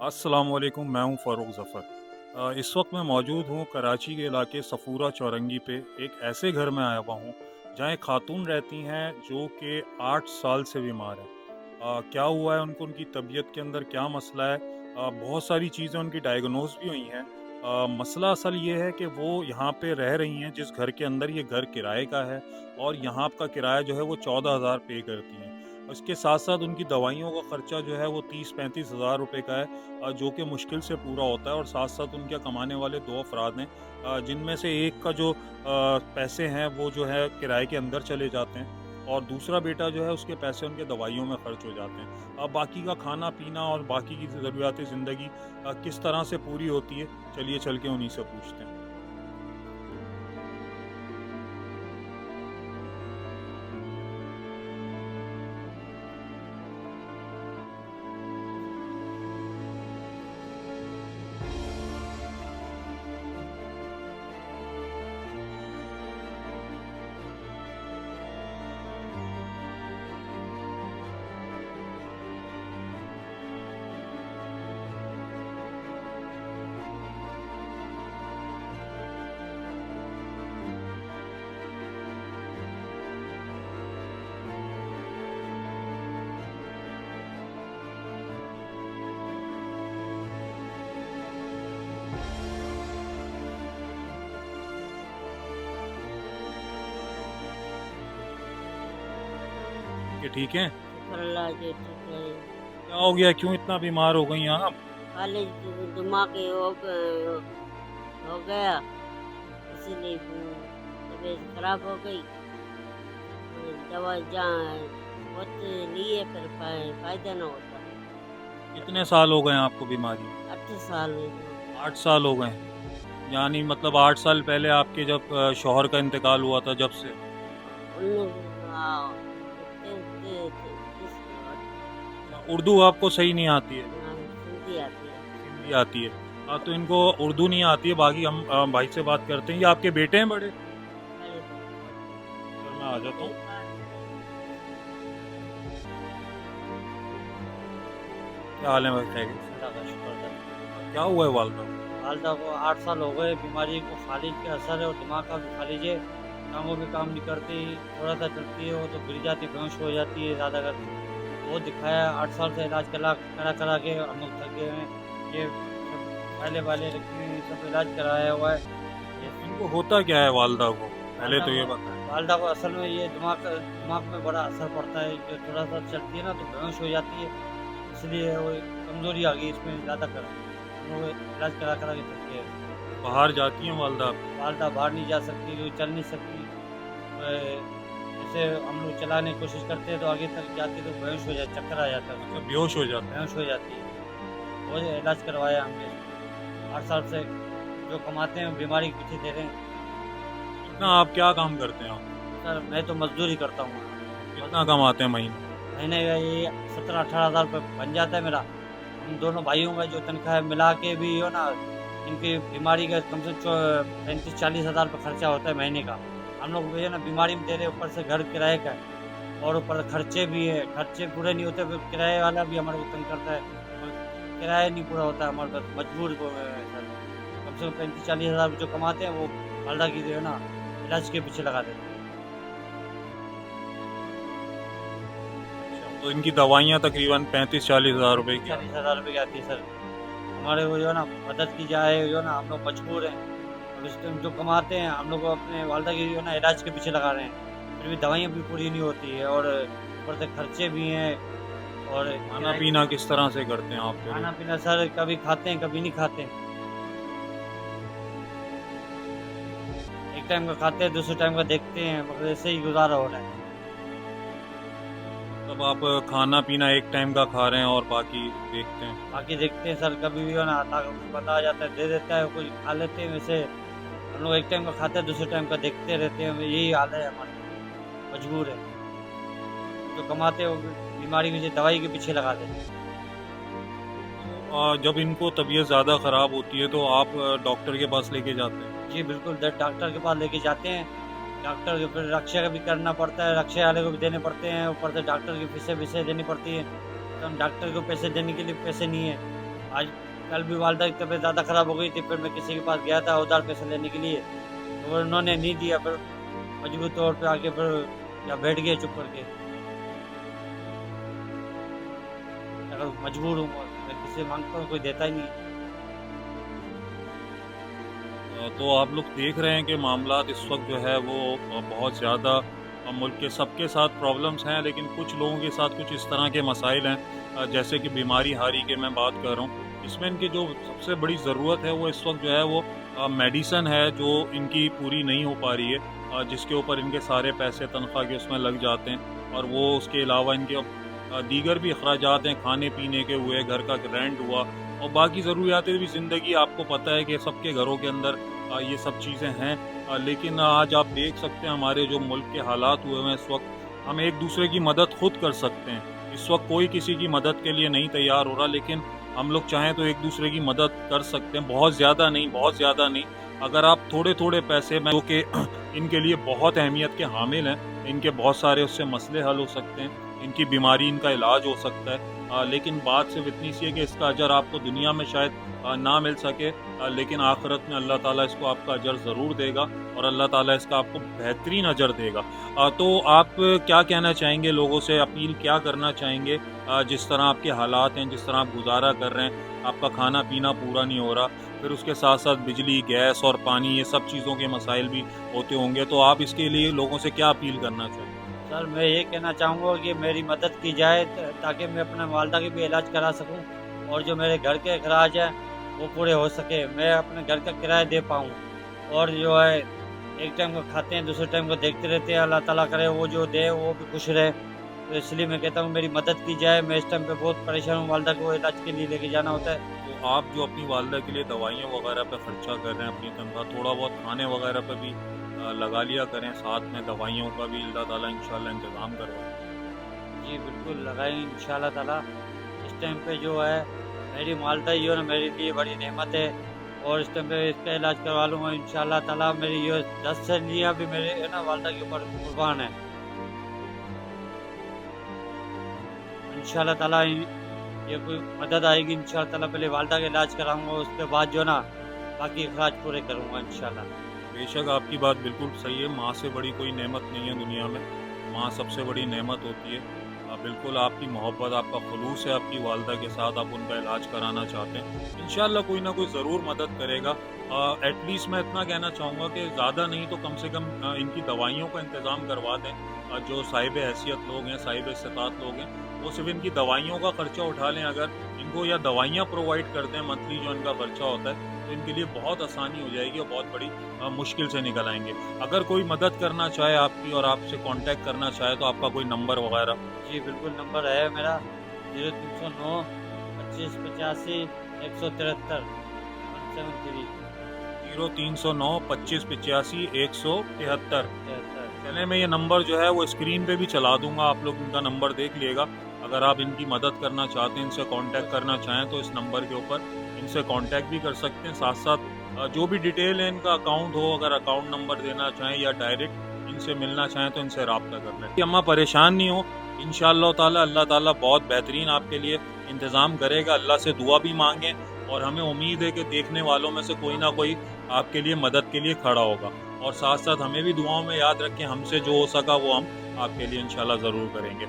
अस्सलामुअलैकुम, मैं हूं फ़ारूक ज़फ़र। इस वक्त मैं मौजूद हूं कराची के इलाके सफ़ूरा चौरंगी पे। एक ऐसे घर में आया हुआ हूं जहां एक खातून रहती हैं जो कि 8 साल से बीमार है। क्या हुआ है उनको, उनकी तबीयत के अंदर क्या मसला है? बहुत सारी चीज़ें उनकी डायग्नोज भी हुई हैं। मसला असल ये है कि वो यहाँ पे रह रही हैं जिस घर के अंदर, ये घर किराए का है और यहाँ का किराया जो है वो 14,000 पे करती हैं। इसके साथ-साथ उनकी दवाइयों का खर्चा जो है वो 30-35 हज़ार रुपए का है, जो कि मुश्किल से पूरा होता है। और साथ-साथ उनके कमाने वाले 2 अफ़राद हैं, जिनमें से एक का जो पैसे हैं वो जो है किराए के अंदर चले जाते हैं और दूसरा बेटा जो है उसके पैसे उनके दवाइयों में खर्च हो जाते हैं। अब बाकी का खाना-पीना और बाकी की ज़रूरियात ज़िंदगी किस तरह से पूरी होती है, चलिए चल के उन्हीं से पूछते हैं। ये ठीक हैं? शुक्र अल्लाह के ठीक है। क्या हो गया? क्यों इतना बीमार हो गई आप? खाली दिमाग हो गया, इसीलिए तबीयत खराब हो गई। दवा जहाँ बहुत लिए फिर फायदा ना होता। कितने साल हो गए आपको बीमारी? 8 साल हो गए। 8 साल हो गए। यानी मतलब 8 साल पहले आपके जब शौहर का इंतकाल हुआ था, जब से? हाँ, इतने उर्दू आपको सही नहीं आती है? हिंदी आती है। हिंदी आती है। हाँ, तो इनको उर्दू नहीं आती है। बाकी हम भाई से बात करते हैं। ये आपके बेटे हैं बड़े? सर मैं आ जाता हूँ। क्या हाल है भाई? खैरियत से? अल्लाह का शुक्र है। क्या हुआ है वालदा को? वालदा को 8 साल हो गए, बीमारी को फालिज के असर है और दिमाग का भी फालिज है। टाँगों भी काम नहीं करती, थोड़ा-सा चलती है वो तो गिर जाती, बेहोश हो जाती है ज़्यादा कर। बहुत दिखाया, 8 साल से इलाज करा के हम लोग थक गए हैं। ये सब पहले वाले रखी हुई सब इलाज कराया हुआ है। ये इनको होता क्या है वालदा को? पहले वालदा तो ये को बताएं। वालदा को असल में ये दिमाग में बड़ा असर पड़ता है, जो थोड़ा-सा चलती है ना तो बेहोश हो जाती है, इसलिए वो कमज़ोरी आ गई इसमें ज़्यादा कर। हम लोग इलाज करा के थक गए। बाहर जाती हैं वालदा आपकी? वालदा बाहर नहीं जा सकती, वो चल नहीं सकती। जैसे हम लोग चलाने की कोशिश करते हैं तो आगे तक जाती तो बेहोश हो जाती, चक्कर आ जाता है, अच्छा, बेहोश हो जाते हैं। बेहोश हो जाती है। वो इलाज करवाया हमने, 8 साल से जो कमाते हैं बीमारी के पीछे दे रहे हैं। कितना, आप क्या काम करते हैं आप? सर मैं तो मज़दूरी करता हूँ। कितना कमाते हैं महीने? महीने का ये 17-18 हज़ार रुपये बन जाता है मेरा। हम दोनों भाइयों का जो तनख्वाह है मिला के भी हो ना, इनकी बीमारी का कम से कम 35-40 हज़ार रुपये खर्चा होता है महीने का। हम लोग जो है ना बीमारी में दे रहे हैं, ऊपर से घर किराए का है और ऊपर खर्चे भी है, खर्चे पूरे नहीं होते, फिर किराए वाला भी हमारे को तंग करता है। और किराया नहीं पूरा होता है हमारे पास, मजबूर हो गए हैं सर। कम से कम 35-40 हज़ार जो कमाते हैं वो वालदा की जो है ना इलाज के पीछे लगा देते हैं। अच्छा, तो इनकी दवाइयाँ तकरीबन 35-40 हज़ार रुपए की? 40 हज़ार रुपये की आती है सर। हमारे को जो है ना मदद की जाए, जो है ना हम लोग मजबूर हैं। अब इस टाइम जो कमाते हैं हम लोग अपने वालदा की जो है ना इलाज के पीछे लगा रहे हैं, फिर भी दवाइयाँ भी पूरी नहीं होती है और ऊपर से खर्चे भी हैं और खाना पीना किस तरह से करते हैं आप फिर? खाना पीना सर कभी खाते हैं कभी नहीं खाते हैं। एक टाइम का खाते हैं, दूसरे टाइम का देखते हैं, मगर ऐसे ही गुजारा हो रहा है। तब आप खाना पीना एक टाइम का खा रहे हैं और बाकी देखते हैं? बाकी देखते हैं सर, कभी भी हो ना आता बंदा आ जाता है दे देता है, कोई खा लेते हैं। वैसे हम लोग एक टाइम का खाते हैं, दूसरे टाइम का देखते रहते हैं, यही हाल है हमारा, मजबूर है। जो कमाते हैं वो बीमारी की दवाई के पीछे लगा देते हैं। जब इनको तबीयत ज़्यादा ख़राब होती है तो आप डॉक्टर के पास लेके जाते हैं? जी बिल्कुल, डॉक्टर के पास लेके जाते हैं। डॉक्टर के फिर रक्षा का भी करना पड़ता है, रक्षा वाले को भी देने पड़ते हैं, ऊपर से डॉक्टर की फीसें देनी पड़ती हैं। तो हम डॉक्टर को पैसे देने के लिए पैसे नहीं है। आज कल भी वालदा की तबीयत ज़्यादा ख़राब हो गई थी, फिर मैं किसी के पास गया था उधार पैसे लेने के लिए, तो उन्होंने नहीं दिया, फिर मजबूर तौर पे आके फिर या बैठ गए चुप करके। अगर मजबूर हूँ मैं किसी से माँगता हूँ, कोई देता ही नहीं है। तो आप लोग देख रहे हैं कि मामलात इस वक्त जो है वो बहुत ज़्यादा मुल्क के सबके साथ प्रॉब्लम्स हैं, लेकिन कुछ लोगों के साथ कुछ इस तरह के मसाइल हैं, जैसे कि बीमारी हारी के मैं बात कर रहा हूँ। इसमें इनकी जो सबसे बड़ी ज़रूरत है वो इस वक्त जो है वो मेडिसन है, जो इनकी पूरी नहीं हो पा रही है, जिसके ऊपर इनके सारे पैसे तनख्वाह के उसमें लग जाते हैं, और वो उसके अलावा इनके दीगर भी अखराजात हैं, खाने पीने के हुए, घर का रेंट हुआ, और बाकी ज़रूरियातें भी ज़िंदगी, आपको पता है कि सबके घरों के अंदर ये सब चीज़ें हैं। लेकिन आज आप देख सकते हैं हमारे जो मुल्क के हालात हुए हैं इस वक्त, हम एक दूसरे की मदद खुद कर सकते हैं। इस वक्त कोई किसी की मदद के लिए नहीं तैयार हो रहा, लेकिन हम लोग चाहें तो एक दूसरे की मदद कर सकते हैं, बहुत ज़्यादा नहीं, बहुत ज़्यादा नहीं। अगर आप थोड़े थोड़े पैसे में, जो कि इनके लिए बहुत अहमियत के हामिल हैं, इनके बहुत सारे उससे मसले हल हो सकते हैं, इनकी बीमारी, इनका इलाज हो सकता है, लेकिन बात सिर्फ इतनी सी है कि इसका अजर आपको दुनिया में शायद ना मिल सके, लेकिन आखिरत में अल्लाह ताला इसको आपका अजर ज़रूर देगा, और अल्लाह ताला इसका आपको बेहतरीन अजर देगा। तो आप क्या कहना चाहेंगे लोगों से, अपील क्या करना चाहेंगे? जिस तरह आपके हालात हैं, जिस तरह आप गुजारा कर रहे हैं, आपका खाना पीना पूरा नहीं हो रहा, फिर उसके साथ साथ बिजली, गैस और पानी, ये सब चीज़ों के मसाइल भी होते होंगे, तो आप इसके लिए लोगों से क्या अपील करना चाहेंगे? सर मैं ये कहना चाहूँगा कि मेरी मदद की जाए ताकि मैं अपने वालदा की भी इलाज करा सकूँ, और जो मेरे घर के अखराज हैं वो पूरे हो सके, मैं अपने घर का किराया दे पाऊँ, और जो है एक टाइम को खाते हैं, दूसरे टाइम को देखते रहते हैं, अल्लाह ताला करे वो जो दे वो भी खुश रहे। तो इसलिए मैं कहता हूँ मेरी मदद की जाए, मैं इस टाइम पे बहुत परेशान हूँ, वालदा को इलाज के लिए लेके जाना होता है। तो आप जो अपनी वालदा के लिए दवाइयाँ वगैरह पे खर्चा कर रहे हैं, अपनी तनख्वाह, थोड़ा बहुत खाने वगैरह पे भी लगा लिया करें, साथ में दवाइयों का भी अल्लाह ताला इंशाल्लाह इंतज़ाम करवाएं। जी बिल्कुल लगाएंगे इंशाल्लाह ताला। इस टाइम पे जो है मेरी वालदा ही हो ना मेरे लिए बड़ी नेमत है, और इस टाइम पे इसका इलाज करवा लूँगा इंशाल्लाह ताला। मेरी ये 10 सैलरियाँ भी मेरे है ना वालदा के ऊपर कुर्बान है। इंशाल्लाह ताला ये कोई मदद आएगी इंशाल्लाह ताला, पहले वालदा का इलाज कराऊँगा, उसके बाद जो ना बाकी अखराज पूरे करूँगा इंशाल्लाह। बेशक आपकी बात बिल्कुल सही है, माँ से बड़ी कोई नेमत नहीं है दुनिया में, माँ सबसे बड़ी नेमत होती है। बिल्कुल आपकी मोहब्बत, आपका खुलूस है आपकी वालदा के साथ, आप उनका इलाज कराना चाहते हैं, इंशाल्लाह कोई ना कोई ज़रूर मदद करेगा। एटलीस्ट मैं इतना कहना चाहूँगा कि ज़्यादा नहीं तो कम से कम इनकी दवाइयों का इंतज़ाम करवा दें। जो साहिब हैसियत लोग हैं, साहिब इस्तात लोग हैं, वो सिर्फ इनकी दवाइयों का ख़र्चा उठा लें, अगर इनको या दवाइयाँ प्रोवाइड कर दें मंथली जो इनका ख़र्चा होता है, तो इनके लिए बहुत आसानी हो जाएगी और बहुत बड़ी मुश्किल से निकल आएंगे। अगर कोई मदद करना चाहे आपकी और आपसे कांटेक्ट करना चाहे, तो आपका कोई नंबर वगैरह? जी बिल्कुल नंबर है मेरा 0309 25 85 173 173। 0309 25 85 173। चले मैं ये नंबर जो है वो स्क्रीन पे भी चला दूंगा, आप लोग इनका नंबर देख लिएगा। अगर आप इनकी मदद करना चाहते हैं, इनसे कांटेक्ट करना चाहें, तो इस नंबर के ऊपर इनसे कांटेक्ट भी कर सकते हैं। साथ साथ जो भी डिटेल है इनका, अकाउंट हो, अगर अकाउंट नंबर देना चाहें या डायरेक्ट इनसे मिलना चाहें तो इनसे रब्ता कर लें। अम्मा परेशान नहीं हो, इंशाअल्लाह ताला अल्लाह ताला बहुत बेहतरीन आपके लिए इंतज़ाम करेगा। अल्लाह से दुआ भी मांगें, और हमें उम्मीद है कि देखने वालों में से कोई ना कोई आपके लिए मदद के लिए खड़ा होगा, और साथ साथ हमें भी दुआओं में याद रखें, हमसे जो हो सका वो हम आपके लिए इंशाल्लाह ज़रूर करेंगे।